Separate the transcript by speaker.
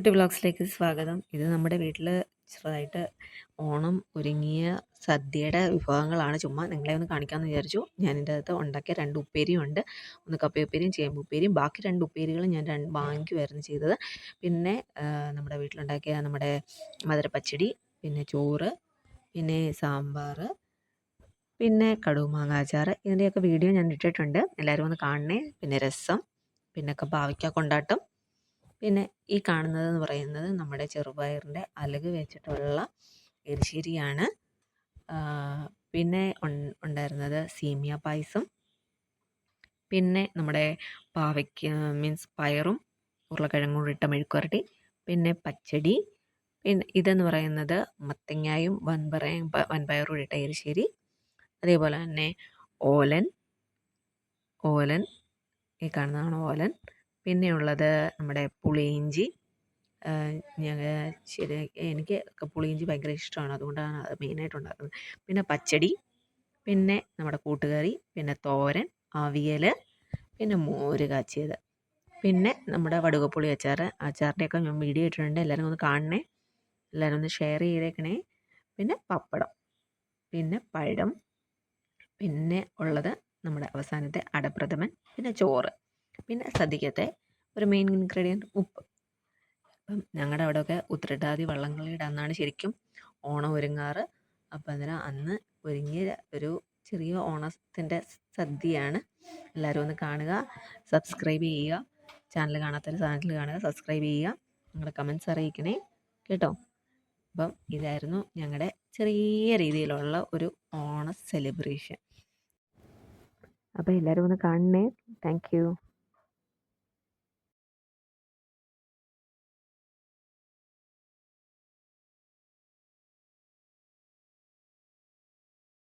Speaker 1: കുട്ടി വ്ളോഗ്സിലേക്ക് സ്വാഗതം. ഇത് നമ്മുടെ വീട്ടിൽ ചെറുതായിട്ട് ഓണം ഒരുങ്ങിയ സദ്യയുടെ വിഭവങ്ങളാണ്. ചുമ്മാ നിങ്ങളെ ഒന്ന് കാണിക്കാമെന്ന് വിചാരിച്ചു. ഞാൻ ഇതിൻ്റെ അകത്ത് ഉണ്ടാക്കിയ 2 ഉപ്പേരിയുണ്ട്. ഒന്ന് കപ്പയുപ്പേരിയും ചേമ്പുപ്പേരിയും. ബാക്കി 2 ഉപ്പേരികൾ ഞാൻ വാങ്ങിക്കുമായിരുന്നു ചെയ്തത്. പിന്നെ നമ്മുടെ വീട്ടിലുണ്ടാക്കിയ നമ്മുടെ മധുരപ്പച്ചടി, പിന്നെ ചോറ്, പിന്നെ സാമ്പാർ, പിന്നെ കടുമാങ്ങ അച്ചാർ. ഇതിൻ്റെയൊക്കെ വീഡിയോ ഞാൻ ഇട്ടിട്ടുണ്ട്. എല്ലാവരും ഒന്ന് കാണണേ. പിന്നെ രസം, പിന്നെ പാവയ്ക്ക കൊണ്ടാട്ടം. പിന്നെ ഈ കാണുന്നതെന്ന് പറയുന്നത് നമ്മുടെ ചെറുപയറിൻ്റെ അലക് വെച്ചിട്ടുള്ള എരിശ്ശേരിയാണ്. പിന്നെ ഉണ്ടായിരുന്നത് സേമിയ പായസം, പിന്നെ നമ്മുടെ പാവയ്ക്ക മീൻസ് പയറും ഉരുളക്കിഴങ്ങും കൂടി ഇട്ട മെഴുക്കുവരട്ടി, പിന്നെ പച്ചടി, പിന്നെ ഇതെന്ന് പറയുന്നത് മത്തങ്ങായും വൻപയറും ഇട്ട എരിശ്ശേരി, അതേപോലെ തന്നെ ഓലൻ ഈ കാണുന്നതാണ് ഓലൻ. പിന്നെയുള്ളത് നമ്മുടെ പുളിയിഞ്ചി. എനിക്ക് പുളിയിഞ്ചി ഭയങ്കര ഇഷ്ടമാണ്, അതുകൊണ്ടാണ് അത് മെയിനായിട്ട് ഉണ്ടാക്കുന്നത്. പിന്നെ പച്ചടി, പിന്നെ നമ്മുടെ കൂട്ടുകറി, പിന്നെ തോരൻ, അവിയൽ, പിന്നെ മോര് കാച്ചിയത്, പിന്നെ നമ്മുടെ വടുകപ്പുളി അച്ചാറിൻ്റെയൊക്കെ ഞാൻ വീഡിയോ ഇട്ടിട്ടുണ്ട്. എല്ലാവരും ഒന്ന് കാണണേ, എല്ലാവരും ഒന്ന് ഷെയർ ചെയ്തേക്കണേ. പിന്നെ പപ്പടം, പിന്നെ പഴം, പിന്നെ ഉള്ളത് നമ്മുടെ അവസാനത്തെ അടപ്രഥമൻ, പിന്നെ ചോറ്, പിന്നെ സദ്യക്കത്തെ ഒരു മെയിൻ ഇൻഗ്രീഡിയൻറ്റ് ഉപ്പ്. അപ്പം ഞങ്ങളുടെ അവിടെയൊക്കെ ഉത്രട്ടാതി വള്ളംകളിയുടെ അന്നാണ് ശരിക്കും ഓണം ഒരുങ്ങാറ്. അപ്പം അന്ന് ഒരുങ്ങിയ ഒരു ചെറിയ ഓണത്തിൻ്റെ സദ്യയാണ്. എല്ലാവരും ഒന്ന് കാണുക, സബ്സ്ക്രൈബ് ചെയ്യുക. ചാനൽ കാണാത്തവർ ചാനൽ കാണുക, സബ്സ്ക്രൈബ് ചെയ്യുക, നിങ്ങളുടെ കമൻറ്റ്സ് അറിയിക്കണേ കേട്ടോ. അപ്പം ഇതായിരുന്നു ഞങ്ങളുടെ ചെറിയ രീതിയിലുള്ള ഒരു ഓണ സെലിബ്രേഷൻ. അപ്പോൾ എല്ലാവരും ഒന്ന് കാണണേ. Thank you.